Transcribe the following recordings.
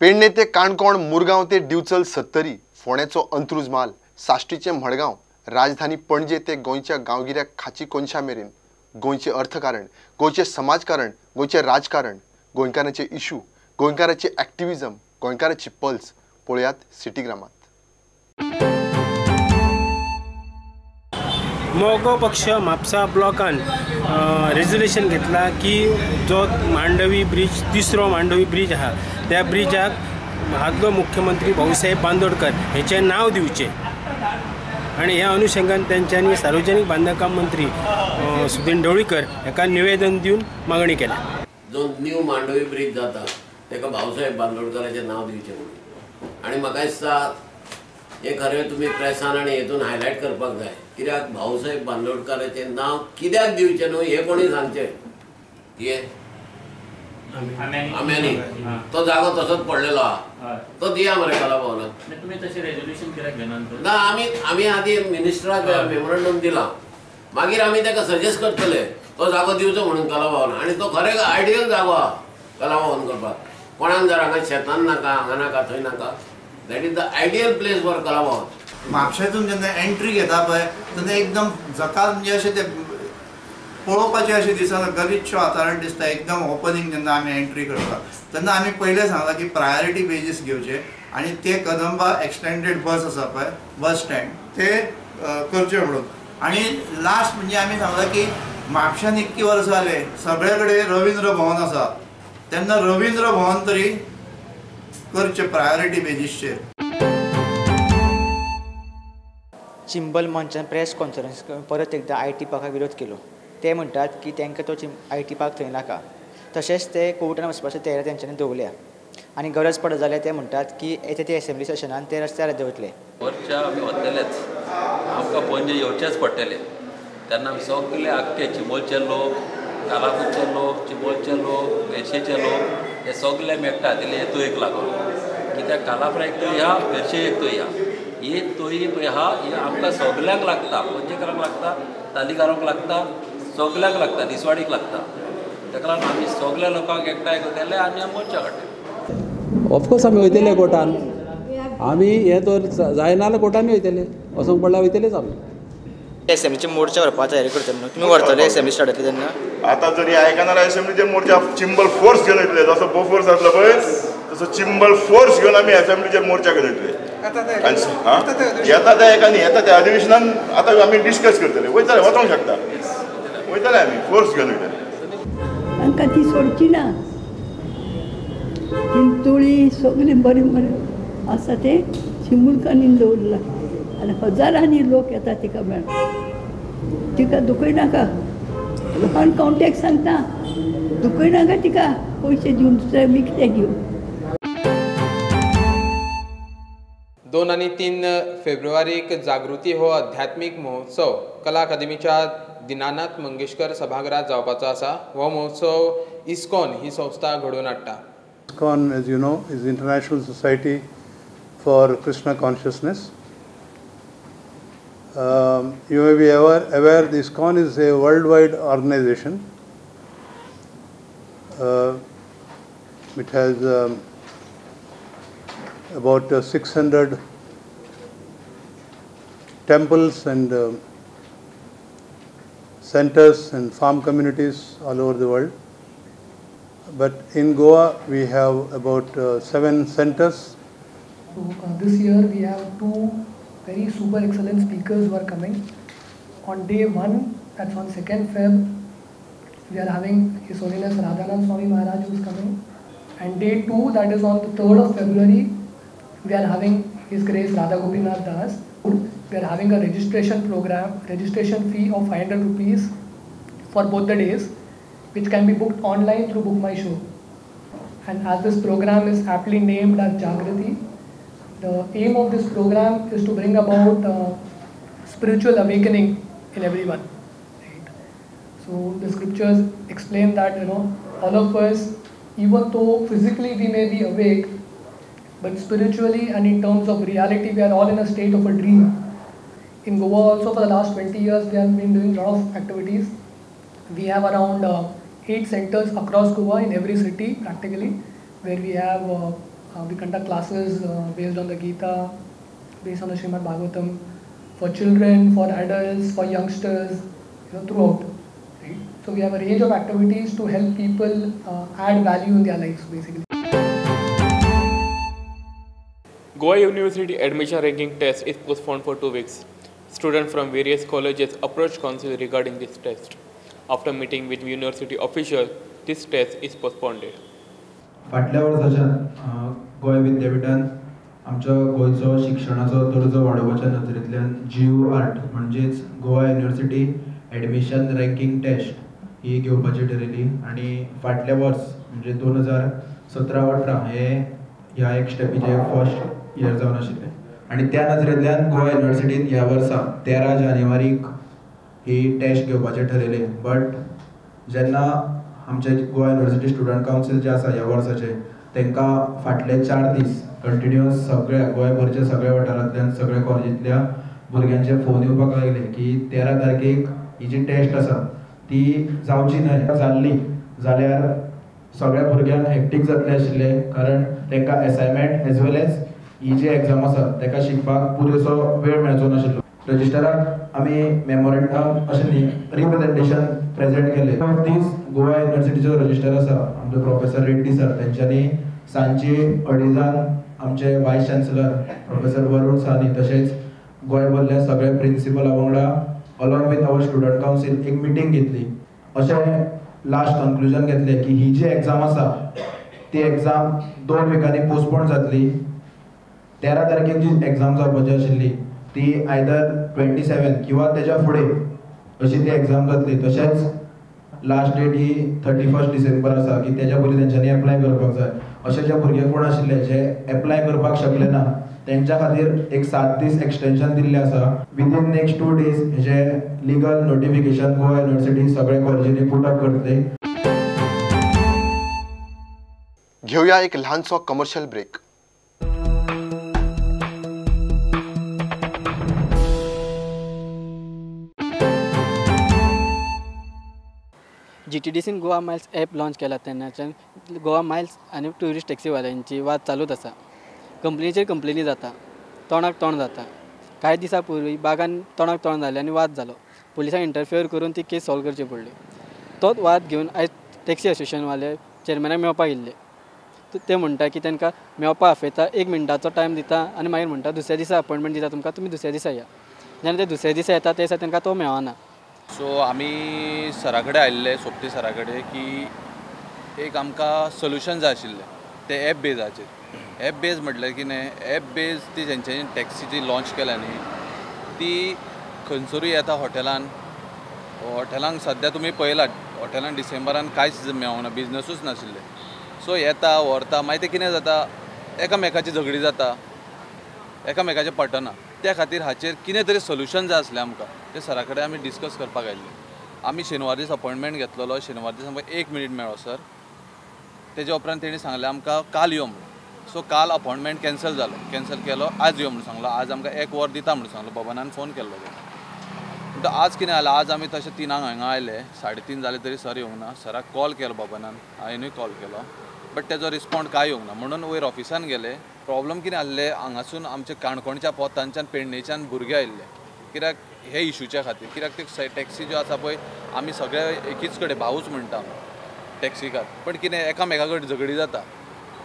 पेडणे ते काणकोण, मुरगांव ते दिवचल 70, फोंड्याचो अंत्रुज माल, साश्टीचे मडगांव, राजधानी पणजे ते गोंयच्या गांवगिऱ्या खाची कोनशा मेरेन गोंयचे अर्थकारण, गोंयचे समाजकारण, गोंयचे राजकारण, गोंयकारांचे इशू, गोंयकारांचे एक्टिविजम, गोंयकारांची पल्स पळयात सिटीग्रामात। मोगो पक्ष म्हापसा ब्लॉकान रेजोल्यूशन घेतला की जो मांडवी ब्रिज, तिसरो मांडवी ब्रिज आहा त्या ब्रिजाक आदलो मुख्यमंत्री भाऊसाहेब बांदोडकर हेचे नाव दिवचे आणि ह्या अनुषंगान त्यांच्यानी सार्वजनिक बांधकाम मंत्री सुदीन ढवळीकर हेका निवेदन दिवन मागणी केल्या। जो न्यू मांडवी ब्रिज जाता तेका भाऊसाहेब बांदोडकराचें नाव दिवचें म्हणून आनी म्हाका दिसता हे खरें तुमी प्रेसान आनी हेतून हायलायट करपाक जाय कित्याक भाऊसाहेब बांदोडकराचें नाव कित्याक दिवचें न्हू हे कोणी सांगचें हे आम्यांनी तो जागो तसोच पडलेलो आहा तो दिया मरे कला भवनाक तुम्ही तशें रेजोल्यूशन कित्याक घेनात ना आमी आदी मिनिस्टराक मेमोरंडम दिला मागीर आमी ताका सजेस्ट करतले तो जागो दिवचो म्हणून कला भवन आनी तो खरें आयडियल जागो आहा कला भवन करपाक कोणाक जर हांगा शेतान नाका हांगा नाका थंय नाका that is the ideal place for कला भवन। म्हापशेंतून जेन्ना एंट्री घेता पळय तेन्ना एकदम जकाल म्हणजे अशें ते पळोवपाचें अशें दिसना गरीबशें वातावरण दिसता एकदम ओपनिंग जेन्ना आमी एंट्री करता तेन्ना आमी पयलें सांगलां की प्रायोरिटी बेजीस घेवचे आनी ते कदंबा एक्सटेंडेड बस आसा पळय बस स्टँड ते करचे म्हणून आनी लास्ट म्हणजे आमी सांगलां की म्हापशान इतकी वर्सां जाले सगळे कडेन रवींद्र भवन आसा तेन्ना रवींद्र भवन तरी करचे प्रायोरिटी बेजीसचेर। चिंबल मंचान प्रेस कॉन्फरन्स परत एकदा IT पार्काक विरोध केलो। ते म्हणटात की तांकां तो IT पार्क थंय नाका, तशेंच ते कोर्टान वचपाचें तयारी तेंच्यांनी दवरल्या आनी गरज पडत जाल्यार ते म्हणटात की येता ते असेंब्ली सेशनान ते रस्त्यार देवतले। वरच्या आमी वतलेच आमकां पणजे येवचेच पडटले तेन्ना आमी सगळे आख्खे चिंबोलचे लोक, कालापूरचे लोक, चिंबोलचे लोक, मेर्शेचे लोक हे सगळे मेळटात इल्ले तोयक लागून कित्याक कालापरा एक तोय आहा, मेर्शे एक तोय आहा, ही तोय पळय आहा ही आमकां सगळ्यांक लागता, पणजेकारांक लागता, तालीगारांक लागता, सगळ्यांक लागता, दिसवाडीक लागता। ताका लागून आमी सगळ्या लोकांक एकठांय करतले आनी आमी मोर्चा काडटले। ऑफकोर्स आमी वयतले कोर्टान, आमी हे तर जायना जाल्यार कोर्टानूय वयतले, वचोंक पडल्यार वयतलेच आमी। एसेंब्लीचे मोर्चा व्हरपाची तयारी करता म्हणून तुमी व्हरतले एसेंब्ली स्टार्ट जातली तेन्ना? आतां जरी आयकना एसेंब्लीचे मोर्चा चिंबल फोर्स घेवन येतले जसो बोफोर्स जातलो पळय तसो चिंबल फोर्स घेवन आमी एसेंब्लीचेर मोर्चा घेवन येतले। येता ते एका न्ही येता त्या अधिवेशनान आतां आमी डिस्कस करतले वयतले वचोंक शकता वयतले आमी फोर्स घेवन वयतले। तांकां ती सोडची ना चिंचोळी सगळी बरें बरें आसा ते चिंबुलकांनी दवरला आनी हजारांनी लोक येता तिका मेळून तिका दुखय नाका लोकांक कॉन्टॅक्ट सांगता दुखय नाका तिका पयशे दिवन दुसरे मी कितें घेवं। 2 आनी 3 फेब्रुवारीक जागृती हो आध्यात्मीक महोत्सव कला अकादमीच्या दिनानाथ मंगेशकर सभागृहात जावपाचो आसा। हो महोत्सव इस्कॉन ही संस्था घडोवन हाडटा। ISKCON, as you know, is the International Society for Krishna Consciousness. You may be aware the ISKCON is a worldwide organization. It has about 600 temples and centers and farm communities all over the world. But in Goa we have about 7 centers. This year we have 2 very super excellent speakers who are coming. On day 1, that's on 2nd Feb, we are having His Holiness Radhanand Swami Maharaj who is coming. And day 2, that is on the 3rd of February, we are having His Grace Radha Gopinath Das. We are having a registration program, registration fee of 500 rupees for both the days, which can be booked online through Book My Show. And as this program is aptly named as Jagrati, the aim of this program is to bring about spiritual awakening in everyone. Right? So the scriptures explain that all of us, even though physically we may be awake, but spiritually and in terms of reality, we are all in a state of a dream. In Goa also for the last 20 years, we have been doing a lot of activities. We have around 8 centers across Goa in every city practically, where we have We conduct classes based on the Gita, based on the Srimad Bhagavatam, for children, for adults, for youngsters, throughout. Right? So we have a range of activities to help people add value in their lives, basically. Goa University admission ranking test is postponed for 2 weeks. Students from various colleges approached council regarding this test. After meeting with university officials, this test is postponed. फाटल्या वर्साच्यान गोंय विद्यापीठान आमच्या गोंयचो शिक्षणाचो दर्जो वाडोवपाच्या नदरेंतल्यान GUART म्हणजेच Goa university admission ranking test ही घेवपाची ठरयली आनी फाटल्या वर्स म्हणजे 2017-18 ह्या एक स्टेपीचे फर्स्ट इयर जावन आशिल्लें आनी त्या नदरेंतल्यान गोवा युनिवर्सिटीन ह्या वर्सा 13 जानेवारीक ही टेस्ट घेवपाचें ठरयलें. बट जेन्ना आमचे गोवा युनिवर्सिटी स्टुडंट कावन्सील जे आसा ह्या वर्साचे तांकां फाटले 4 दीस कंटिन्युअस सगळ्या गोंयभरच्या सगळ्या वाठारांतल्यान सगळ्या कॉलेजींतल्या भुरग्यांचे फोन येवपाक लागले की 13 तारखेक ही जी टेस्ट आसा ती जावची न्हय. जाल्ली जाल्यार सगळ्या भुरग्यांक हेक्टीक जातलें आशिल्लें कारण तांकां असायनमेंट एज वेल एज ही जी एग्जाम आसा ताका शिकपाक पुरेसो वेळ मेळचो नाशिल्लो. रजिस्टराक आमी मेमोरेंडम अशें न्ही रिप्रेजेंटेशन प्रेजेंट केले. दीस गोवा युनिवर्सिटीचो रजिस्टर आसा आमचो प्रोफेसर रेड्डी सर तेंच्यांनी सांजची 2:30 आमचे वायस चान्सलर प्रोफेसर वरुण सानी तशेंच गोंयभरल्या सगळ्या प्रिंसिपला वांगडा along with our student council एक मिटींग घेतली. अशें लास्ट कन्क्लुजन घेतलें की ही जी एग्जाम आसा ती एग्जाम 2 विकांनी पोस्टपोन जातली. 13 तारखेक जी एग्जाम जावपाची आशिल्ली ती आयदर 27 किंवा तेच्या फुडें अशी ती एग्जाम जातली. तशेंच लास्ट डेट ही 31 डिसेंबर आसा की तेच्या पयलीं तेंच्यांनी एप्लाय करपाक जाय. अशे जे भुरगे कोण आशिल्ले जे एप्लाय करपाक शकले ना तेंच्या खातीर एक 7 दीस एक्सटेंशन दिल्लें आसा. विदीन नेक्स्ट 2 डेज हेजे लिगल नोटिफिकेशन गोवा युनिवर्सिटी सगळे कॉलेजींनी पुट अप करतली. घेऊया एक लहानसो कमर्शियल ब्रेक. GTDCन गोवा मायल्स ॲप लॉन्च केला तेन्नाच्यान गोवा मायल्स आनी ट्युरिस्ट टॅक्सीवाल्यांची वाद चालूच आसा. कंपनीचेर कंप्लेनी जाता, तोंडाक तोंड जाता. कांय दिसा पयलीं बागान तोंडाक तोंड जालें आनी वाद जालो. पुलिसांक इंटरफियर करून ती केस सॉल्व करची पडली. तोच वाद घेवन आयज टॅक्सी असोसिएशनवाले चेअरमॅनाक मेळपाक येयल्ले. ते म्हणटा की तांकां मेळपाक आपयता 1 मिनटाचो टायम दिता आनी मागीर म्हणटा दुसऱ्या दिसा अपॉयंटमेंट दिता तुमकां, तुमी दुसऱ्या दिसा या. जेन्ना ते दुसऱ्या दिसा येता ते दिसा तांकां तो मेळना. सो आमी सरा कडेन आयिल्ले सोपती सरा कडेन की एक आमकां सोल्युशन जाय आशिल्लें ते एप बेजाचेर. एप बेज म्हटल्यार कितें, एप बेज ती जेंच्यांनी टॅक्सी जी लॉन्च केल्या न्ही ती खंयसरूय येता हॉटेलांक सद्या तुमी पळयलात हॉटेलांक डिसेंबरान कांयच मेळना, बिजनसूच नाशिल्ले. सो येता व्हरता मागीर ते कितें जाता एकामेकाची झगडी जाता, एकामेकाचें पटना. त्या खातीर हाचेर कितें तरी सोल्युशन जाय आसलें आमकां. ते सरा कडेन आमी डिस्कस करपाक आयिल्ले. आमी शेनवार दीस अपॉयंटमेंट घेतलेलो. शेनवार दीस आमकां 1 मिनीट मेळ्ळो सर. तेज्या उपरांत तेणी सांगलें आमकां काल यो म्हणून. सो काल अपॉयंटमेंट कॅन्सल जालो, कॅन्सल केलो. आज यो म्हणून सांगलो. आज आमकां 1 वर दिता म्हणून सांगलो. बबनान फोन केल्लो. म्हणटा आज कितें जालें, आज आमी तशें 3 हांगा आयले, 3:30 जाले तरी सर येवंक ना. सराक कॉल केलो बबनान, हांवेंनूय कॉल केलो, बट तेजो रिस्पॉन्ड कांय येवंक ना. म्हणून वयर ऑफिसान गेले. प्रॉब्लम कितें आसलें, हांगासून आमचे काणकोणच्या पोतांच्यान पेडणेच्यान भुरगे आयिल्ले. कित्याक हे इशूच्या खातीर, कित्याक ते टॅक्सी ज्यो आसा पळय आमी सगळे एकीच कडेन भाऊच म्हणटा टॅक्सीकार, पण कितें एकामेका कडेन झगडी जाता,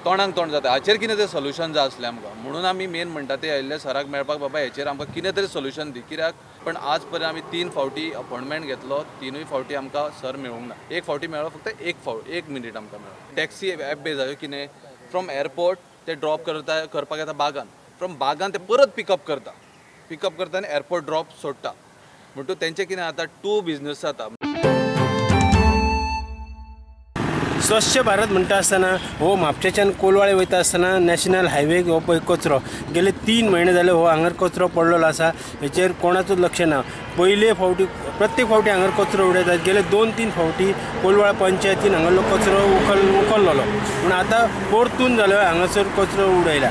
तोंडाक तोंड जाता. हाचेर कितें तरी सोल्युशन जाय आसलें आमकां. म्हणून आमी मेन म्हणटा ते आयिल्ले सराक मेळपाक, बाबा हेचेर आमकां कितें तरी सोल्युशन दी. कित्याक पण आज पर्यंत आमी 3 फावटी अपॉयंटमेंट घेतलो, 3य फावटी आमकां सर मेळूंक ना. 1 फावटी मेळ्ळो, फक्त 1 मिनीट आमकां मेळ्ळो. टॅक्सी एप बेजाच्यो कितें फ्रॉम एअरपोर्ट ते ड्रॉप करपाक येता बागान, फ्रॉम बागान ते परत पिकअप करता आनी एअरपोर्ट ड्रॉप सोडटा. म्हणटून तेंचें कितें जाता 2 बिजनस जाता. स्वच्छ भारत म्हणटा आसतना हो म्हापशेच्यान कोलवाळे वयता आसतना नॅशनल हायवेक हो पळय कचरो गेले 3 म्हयने जाले हो हांगर कचरो पडलेलो आसा. हेचेर कोणाचूच लक्ष ना. पयले फावटी प्रत्येक फावटी हांगर कचरो उडयतात. गेले 2-3 फावटी कोलवाळे पंचायतीन हांगरलो कचरो उखल्लोलो, पूण आतां परतून जालो हांगासर कचरो उडयला.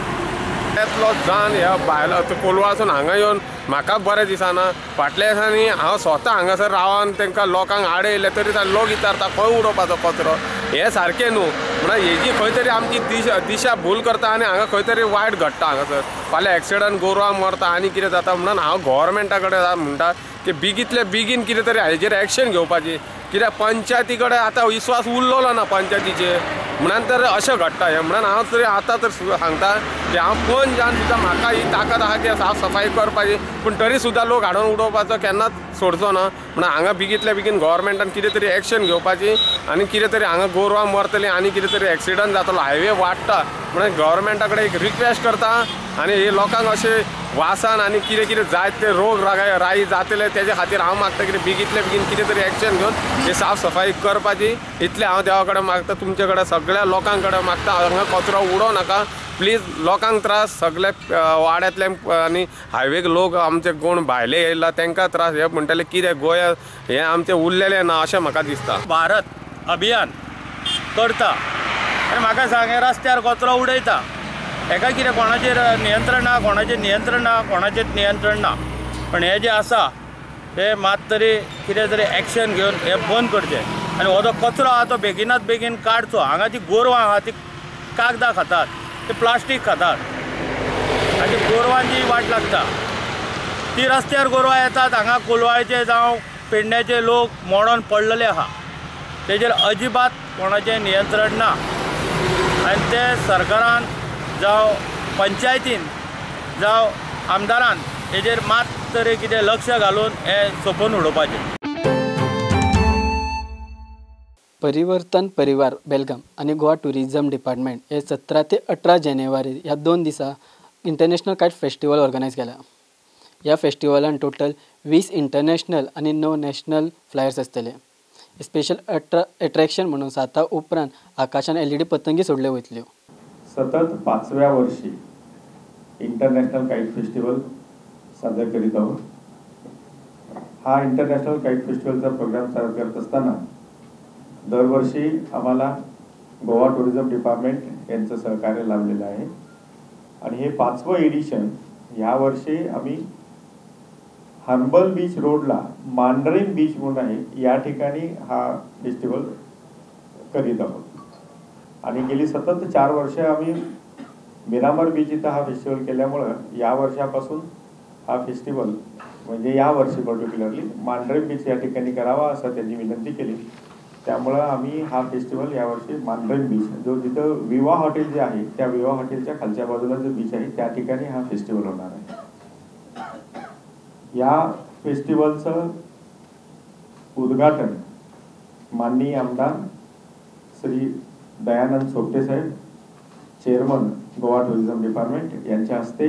येतलो जावन ह्या भायलो कोलवासून हांगा येवन म्हाका बरें दिसना. फाटल्या दिसांनी हांव स्वता हांगासर रावन तांकां लोकांक आडे येयले तरी लोक विचारता खंय उडोवपाचो कचरो. हें सारकें न्हू. म्हणल्यार हेजी खंय तरी आमची दिशा भूल करता आनी हांगा खंय तरी वायट घडटा. हांगासर फाल्यां एक्सिडंट गोरवां मरता आनी कितें जाता म्हणून हांव गोवोरमेंटा कडेन म्हणटा की बेगींतले बेगीन कितें तरी हाजेर एक्शन घेवपाची. कित्याक पंचायती कडेन आतां विश्वास उरलेलो ना पंचायतीचेर म्हणून तर अशें घडटा हें. म्हणून हांव तरी आतां तर सांगता की हांव फोन जावन सुद्दां म्हाका ही ताकद आहा की साफ सफाई करपाची पूण तरी सुद्दां लोक हाडून उडोवपाचो केन्नाच सोडचो ना. म्हणून हांगा बेगींतल्या बेगीन गोवोरमेंटान कितें तरी एक्शन घेवपाची आनी कितें तरी हांगा गोरवां मरतलीं आनी कितें तरी एक्सिडंट जातलो हायवे वाडटा म्हणून गोवोरमेंटा कडेन एक रिक्वेस्ट करता. आनी हे लोकांक अशें वासान आनी कितें कितें जायत ते रोग राई जातले तेजे खातीर हांव मागता की बेगींतले बेगीन कितें तरी एक्शन घेवन ही साफ सफाई करपाची. इतलें हांव देवा कडेन मागता, तुमचे कडेन सगळ्या लोकां कडेन मागता हांगा कचरो उडोव नाका प्लीज. लोकांक त्रास सगळे वाड्यांतले आनी हायवेक लोक आमचे कोण भायले येयला तांकां त्रास. हे म्हणटले कितें गोंया हें आमचें उरलेलें ना अशें म्हाका दिसता. भारत अभियान करता आनी म्हाका सांग हे रस्त्यार कचरो उडयता हेका कितें कोणाचेर नियंत्रण ना, कोणाचेर नियंत्रण ना, कोणाचेर नियंत्रण ना. पण हे जे आसा ते मात तरी कितें तरी एक्शन घेवन हे बंद करचें आनी हो जो कचरो आहा तो बेगिनात बेगीन काडचो. हांगा जी गोरवां आहा ती कागदां खातात, ते प्लास्टीक खातात आनी गोरवांची वाट लागता. ती रस्त्यार गोरवां येतात हांगा कोलवाळेचे जावं पेडण्याचे लोक मोडोन पडलेले आहा. तेजेर अजिबात कोणाचें नियंत्रण ना आनी ते सरकारान जावं पंचायतीन जावं आमदारान हेजेर मात तरी कितें लक्ष घालून हे सोंपोवन उडोवपाचें. परिवर्तन परिवार बेलगाम आणि गोवा टुरिझम डिपार्टमेंट हे 17 ते 18 जानेवारी ह्या 2 दिसा इंटरनॅशनल कायट फेस्टिवल ऑर्गनायज केला. ह्या फेस्टिवलान टोटल 20 इंटरनॅशनल आणि 9 नॅशनल फ्लायर्स आसतले. स्पेशल अट्रॅक्शन म्हणून 7 उपरांत आकाशान LED पतंगी सोडल्यो वयतल्यो. सतत 5व्या वर्षी इंटरनॅशनल काईट फेस्टिवल साजरे करीत आहोत. हा इंटरनॅशनल काईट फेस्टिवलचा प्रोग्राम साजरा करत असताना दरवर्षी आम्हाला गोवा टुरिझम डिपार्टमेंट यांचं सहकार्य लाभलेलं आहे आणि हे 5वं एडिशन ह्या वर्षी आम्ही हर्बल बीच रोडला मांडरीन बीच म्हणून आहे या ठिकाणी हा फेस्टिवल करीत आहोत. आणि गेली सतत 4 वर्ष आम्ही मिरामर बीच इथं हा फेस्टिवल केल्यामुळं या वर्षापासून हा फेस्टिवल म्हणजे या वर्षी पर्टिक्युलरली मांडरीन बीच या ठिकाणी करावा असं त्यांनी विनंती केली. त्यामुळं आम्ही हा फेस्टिवल यावर्षी मांडरीन बीच जो जिथं विवा हॉटेल जे आहे त्या विवा हॉटेलच्या खालच्या बाजूला जो बीच आहे त्या ठिकाणी हा फेस्टिवल होणार आहे. या फेस्टिवलचं उद्घाटन माननीय आमदार श्री दयानंद सोपटे साहेब चेअरमन गोवा टुरिझम डिपार्टमेंट यांच्या हस्ते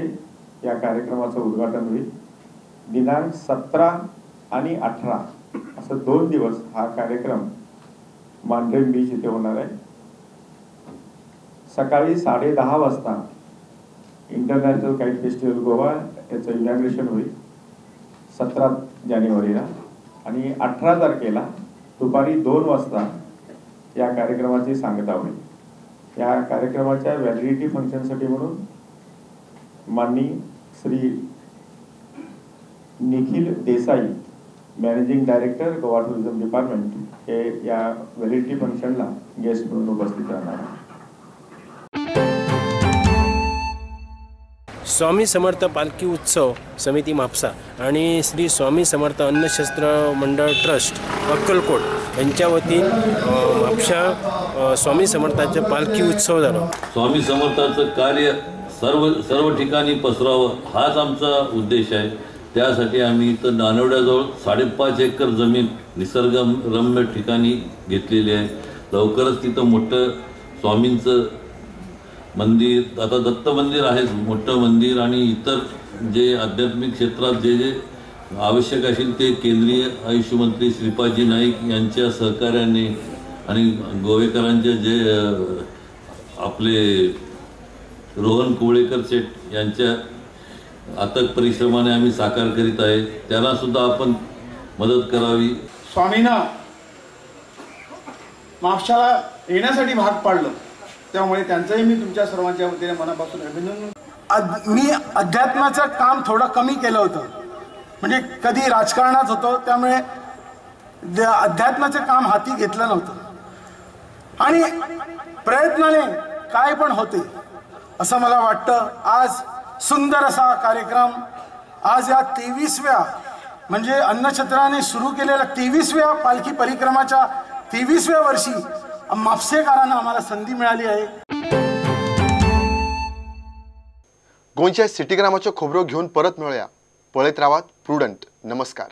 या कार्यक्रमाचं उद्घाटन होईल. दिनांक 17 आणि 18 असं 2 दिवस हा कार्यक्रम मांडरीन बीच इथे होणार आहे. सकाळी 10:30 वाजता इंटरनॅशनल काईट फेस्टिवल गोवा याचं इनॉग्रेशन होईल 17 जानेवारीला आणि 18 तारखेला दुपारी 2 वाजता या कार्यक्रमाची सांगता होईल. या कार्यक्रमाच्या व्हॅलिडिटी फंक्शनसाठी म्हणून माननीय Shri Nikhil Desai managing director Goa tourism department हे या व्हॅलिडिटी फंक्शनला गेस्ट म्हणून उपस्थित राहणार आहे. स्वामी समर्थ पालखी उत्सव समिती म्हापसा आणि श्री स्वामी समर्थ अन्नशस्त्र मंडळ ट्रस्ट अक्कलकोट यांच्या वतीन म्हापशा स्वामी समर्थाचे पालखी उत्सव झाला. स्वामी समर्थाचं कार्य सर्व ठिकाणी पसरावं हाच आमचा उद्देश आहे. त्यासाठी आम्ही इथं नानवड्याजवळ 5.5 एकर जमीन निसर्गरम्य ठिकाणी घेतलेली आहे. लवकरच तिथं मोठं स्वामींचं मंदिर, आता दत्त मंदिर आहे मोठं मंदिर आणि इतर जे आध्यात्मिक क्षेत्रात जे जे आवश्यक असेल ते केंद्रीय आयुष मंत्री श्रीपादजी नाईक यांच्या सहकार्याने आणि गोवेकरांचे जे आपले रोहन कोवळेकर सेठ यांच्या अथक परिश्रमाने आम्ही साकार करीत आहे. त्यांना सुद्धा आपण मदत करावी. स्वामींना म्हापशाला येण्यासाठी भाग पाडलं त्यामुळे त्यांचंही मी तुमच्या सर्वांच्या वतीने मनापासून अभिनंदन. मी अध्यात्माचं काम थोडं कमी केलं होतं, म्हणजे कधी राजकारणात होतो त्यामुळे अध्यात्माचं काम हाती घेतलं नव्हतं आणि प्रयत्नाने काय पण होते असं मला वाटतं. आज सुंदर असा कार्यक्रम, आज या 23व्या म्हणजे अन्नछत्राने सुरू केलेल्या 23व्या पालखी परिक्रमाच्या 23व्या वर्षी म्हापसेकारांना आम्हाला संधी मिळाली आहे. गोंयच्या सिटीग्रामाच्यो खबरो घेऊन परत मेळुया. पळयत रावात प्रुडंट. नमस्कार.